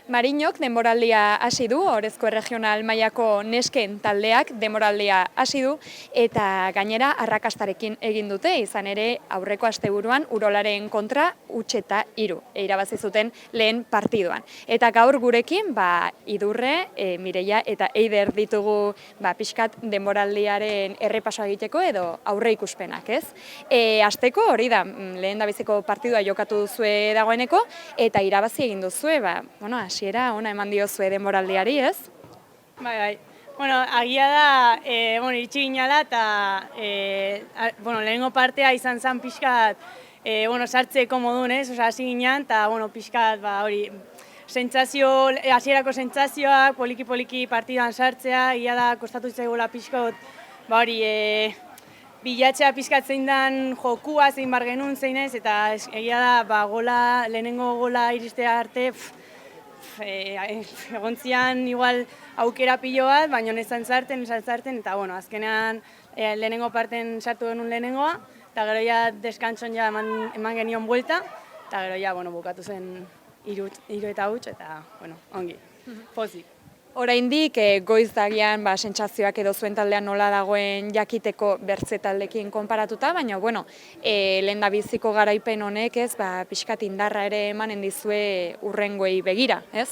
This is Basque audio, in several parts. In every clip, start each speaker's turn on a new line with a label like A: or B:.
A: Mariñok denboraldia hasi du, Orezko Erregional mailako nesken taldeak denboraldia hasi du, eta gainera arrakastarekin egin dute, izan ere aurreko asteburuan Urolaren kontra 3-3 irabazi zuten lehen partiduan. Eta gaur gurekin, Idurre, Mireia eta Eider ditugu pixkat denboraldiaren errepasoa egiteko edo aurre ikuspenak, ez? Hasteko hori da, lehen dabiziko partidua jokatu duzue dagoeneko, eta irabazi egin duzue, hasiera ona eman diozue denboraldiari, ez?
B: Bai. Agia da, iritsi ginala eta lehenengo partea izan zen pixkat sartzeko modun, ez? Hasi ginen eta pixkat hori hasierako sentsazioak poliki-poliki partidan sartzea, ia da kostatu zaigula pixkot bilatzea pixkat zein den jokua, zein bar genuen, zein ez, eta egia da lehenengo gola iristea arte egontzian igual aukera pilo bat, baina nezan zarten, eta azkenean lehenengo parten sartu genuen lehenengoa, eta gero ja deskantson eman genion buelta, eta gero ja bukatu zen 3-3 eta ongi, pozik.
A: Oraindik goiz dagian sentsazioak edo zuen taldean nola dagoen jakiteko bertze taldekin konparatuta, baina lehendabiziko garaipen honek ez pixkat indarra ere emanen dizue urrengoei begira, ez?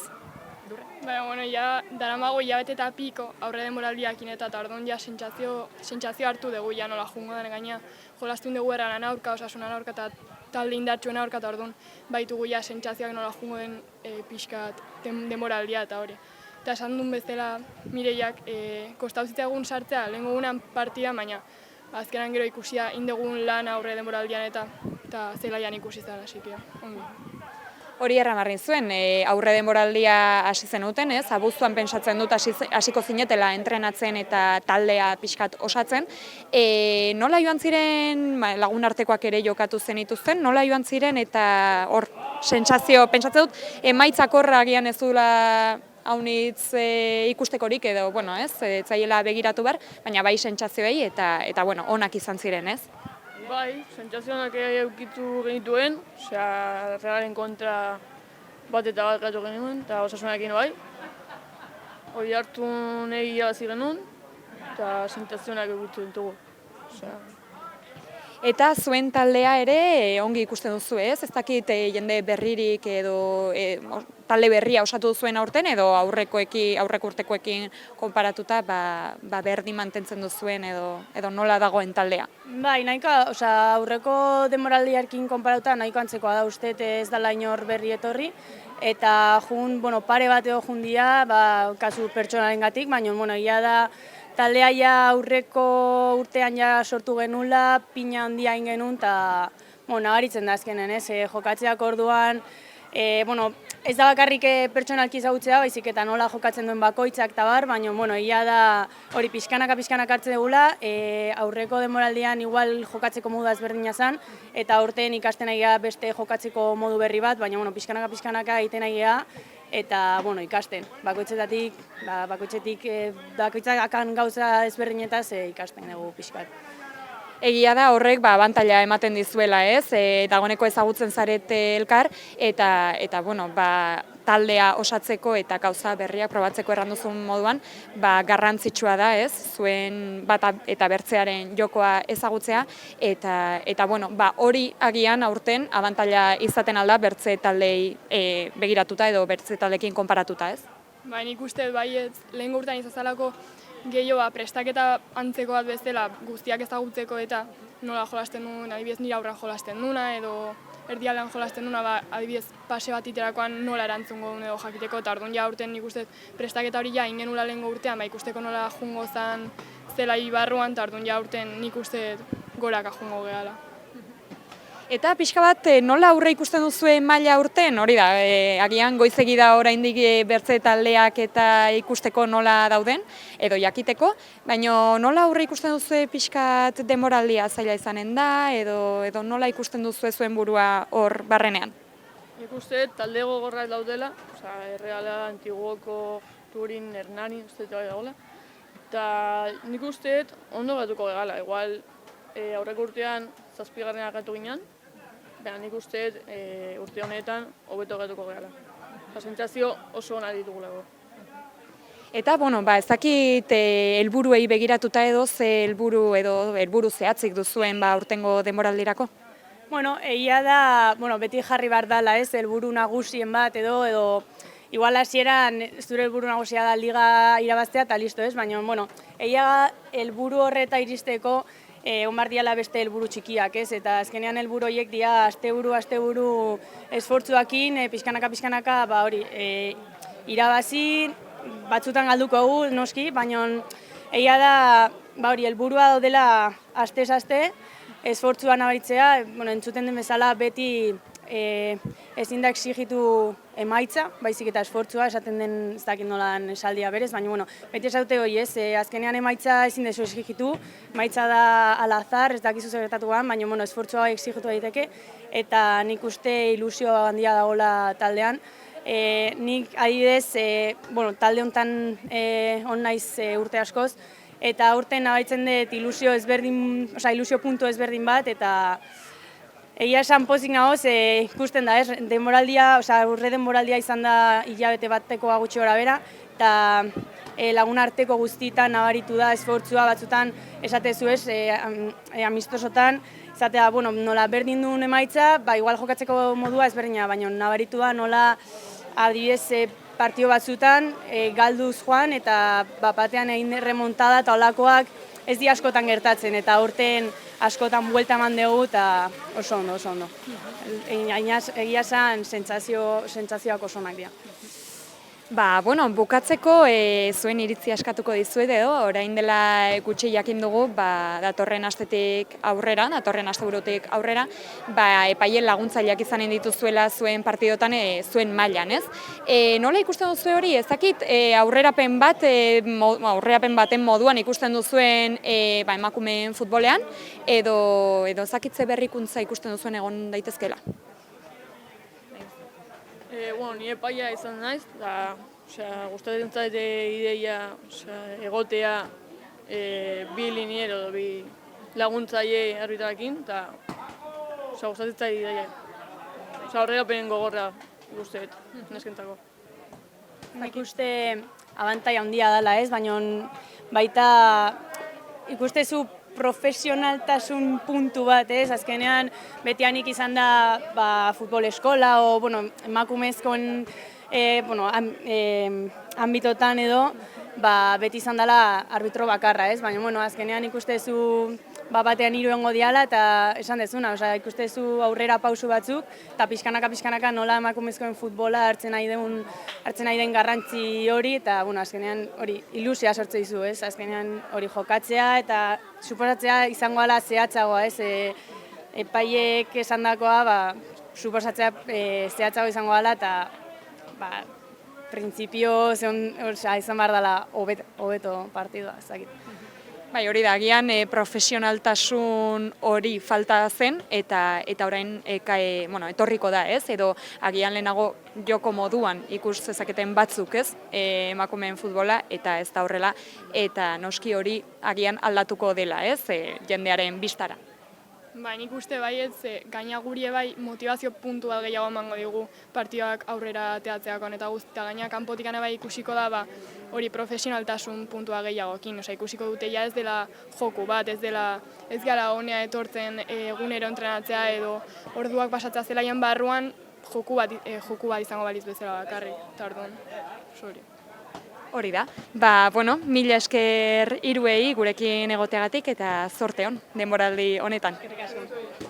C: Ja daramago hilabete eta piko aurre denboraldiakin eta orduan ja sentsazio hartu dugu ja nola jungo den gaina jolastun dugu erranan aurka, osasunan aurka eta talde indartsuen aurka eta orduan baitugu ja sentsazioak nola jungo den pixkat denboraldia eta hori. Eta esan duen bezala Mireiak kostatu zitzaigun sartzea lehengo gunean partida, baina azkenan gero ikusia indegun lan aurre denboraldian eta zelaian ikusi zela, asiki ongi.
A: Hori erramarrin zuen, aurre denboraldia hasi zenuten, ez? Abuztuan pentsatzen dut hasiko zinetela entrenatzen eta taldea pixkat osatzen. Nola joan ziren, lagun artekoak ere jokatu zenituzten, nola joan ziren eta hor sentsazio, pentsatzen dut, emaitzak horra agian ez duela haunitz ikustekorik edo, zaiela begiratu behar, baina bai sentsazioei eta onak izan ziren, ez?
C: Bai, sentsazioak eukitu genituen, Realaren kontra bat eta bat gatu genuen, eta osasunarekin bai. Hori hartu nahi irabazi genuen, eta sentsazioak eukitu ditugu.
A: Eta zuen taldea ere ongi ikusten duzu, ez? Ez dakit jende berririk edo talde berria osatu duzuen aurten edo aurreko urtekoekin konparatuta berdin mantentzen duzuen edo nola dagoen taldea?
B: Bai, aurreko denboraldiarekin konparatuta nahiko antzekoa da uste ez dela inor berri etorri, eta pare bat edo jundia, kasu pertsonarengatik, baina ia da taldea ja aurreko urtean ja sortu genula, pina handia egin genuen, eta nabaritzen da azkenen, ez? Jokatzeak orduan, ez da bakarrik pertsonalki ezagutzea, baizik eta nola jokatzen duen bakoitzak eta bar, baina ia da hori pixkanaka hartzen dugula, aurreko denboraldian igual jokatzeko modu ezberdina zen, eta aurten ikasten egia beste jokatzeko modu berri bat, baina pixkanaka egiten egia, eta ikasten, bakoitzetik akan gauza ezberdinetaz ikasten dugu pixkat.
A: Egia da horrek abantaila ematen dizuela, ez? Dagoeneko ezagutzen zarete elkar eta taldea osatzeko eta gauza berriak probatzeko erranduzun moduan, garrantzitsua da, ez? Zuen bat eta bertzearen jokoa ezagutzea eta hori agian aurten abantaila izaten alda bertze taldei begiratuta edo bertze taldekin konparatuta, ez?
C: Nik uste baietz lehen urtean izazalako gehiago prestaketa antzeko bat bezala guztiak ezagutzeko eta nola jolasten duen, adibidez nire aurran jolasten duna edo erdialdean jolasten duna, adibidez pase bat iterakoan nola erantzungo duen edo jakiteko, eta orduan ja urten nik uste prestaketa hori ja ingenula lehengo urtean, ikusteko nola jungo zen zelai barruan, eta orduan ja urten nik uste goraka jungo gehala.
A: Eta pixka bat nola aurre ikusten duzue maila urten, hori da, agian goizegi da oraindik bertze taldeak eta ikusteko nola dauden, edo jakiteko, baina nola aurre ikusten duzue pixkat denboraldia zaila izanen da, edo nola ikusten duzue zuen burua hor barrenean?
C: Nik uste talde gogorrak daudela, Erreala, Antiguoko, Turin, Hernani, uste dagoela, eta nik uste ondo gatuko gegala, igual aurreko urtean 7. gatu ginen, nik uste urte honetan hobeto gatuko gehala.
D: sentsazio oso onak ditugulako.
A: Eta, bueno, ez dakit helburuei begiratuta edo ze helburu zehatzik duzuen aurtengo denboraldirako?
B: Bueno, egia da, beti jarri behar dela, helburu nagusien bat edo igual hasieran zure helburu nagusia da liga irabaztea eta listo, baina, egia helburu horreta iristeko onbardiala beste helburu txikiak, eta azkenean helburu horiek dira asteburu esfortzuakin, pixkanaka, irabazi, batzutan galduko gu, noski, baina egia da, helburua daudela astez-aste, esfortzua nabaritzea, entzuten den bezala beti ezin da exigitu emaitza, baizik eta esfortzua, esaten den ez dakit nolan esaldia berez, baina beti esaute hori azkenean emaitza ezin dezu exigitu, emaitza da alazar, ez dakizu zer gertatu baina esfortzua exigitu daiteke, eta nik uste ilusio handia dagoela taldean. Nik adibidez, talde honetan on naiz urte askoz, eta aurten nabaritzen dut ilusio puntu ezberdin bat, eta egia esan pozik nagoz, ikusten da, urre denboraldia izan da hilabete bateko gutxi gora bera, eta lagun arteko guztietan nabaritu da esfortzua batzutan esatezu amistosotan, izatea, nola berdin duen emaitza, igual jokatzeko modua ezberdina, baina nabaritu da nola adibidez partio batzutan galduz joan eta batean egin remontada eta olakoak ez di askotan gertatzen eta aurten askotan buelta eman dugu eta oso ondo. Egia esan sentsazioak oso onak dira.
A: Bukatzeko zuen iritzia eskatuko dizuet edo, orain dela gutxi jakin dugu, datorren asteburutik aurrera, epaile laguntzaileak izanen dituzuela zuen partidotan zuen mailan, ez? Nola ikusten duzu hori, ez dakit aurrerapen baten moduan ikusten duzuen emakumeen futbolean, edo ez dakit ze berrikuntza ikusten duzuen egon daitezkeela?
D: Ni epaia izan naiz, gustatzen zait ideia egotea bi liniero edo bi laguntzaile arbitrarekin, eta gustatzen zait ideia. Aurrerapen gogorra ikusten neskentzako.
B: Nik uste abantaila handia dela, baina baita ikustezu profesionaltasun puntu bat, azkenean betianik izan da futbol eskola o emakumezkoen ambitotan edo beti izan dela arbitro bakarra, baina azkenean ikustezu batean hiru egongo diala eta esan dezuna, ikustezu aurrera pausu batzuk eta pixkanaka nola emakumezkoen futbola hartzen nahi den garrantzi hori eta azkenean hori ilusia sortze dizu, azkenean hori jokatzea eta suposatzea izango ala zehatzagoa, epaiek esandakoa suposatzea zehatzago izango ala eta printzipio izan behar dela hobeto partidua, ez dakit.
A: Hori da, agian profesionaltasun hori falta zen eta orain etorriko da, edo agian lehenago joko moduan ikus zezaketen batzuk, emakumeen futbola eta ez da horrela eta noski hori agian aldatuko dela, jendearen bistara.
C: Nik uste gaina gurie motivazio puntu bat gehiago emango digu partidak aurrera ateatzeakoan eta guztia. Gaina kanpotik ikusiko da hori profesionaltasun puntua gehiagokin. Ikusiko dute ez dela joku bat, ez gara honea etortzen egunero entrenatzea edo orduak pasatzea zelaian barruan joku bat izango baliz bezala bakarrik.
A: Hori da. Mila esker hiruei gurekin egoteagatik eta zorte on denboraldi honetan.
B: Eskerrik asko.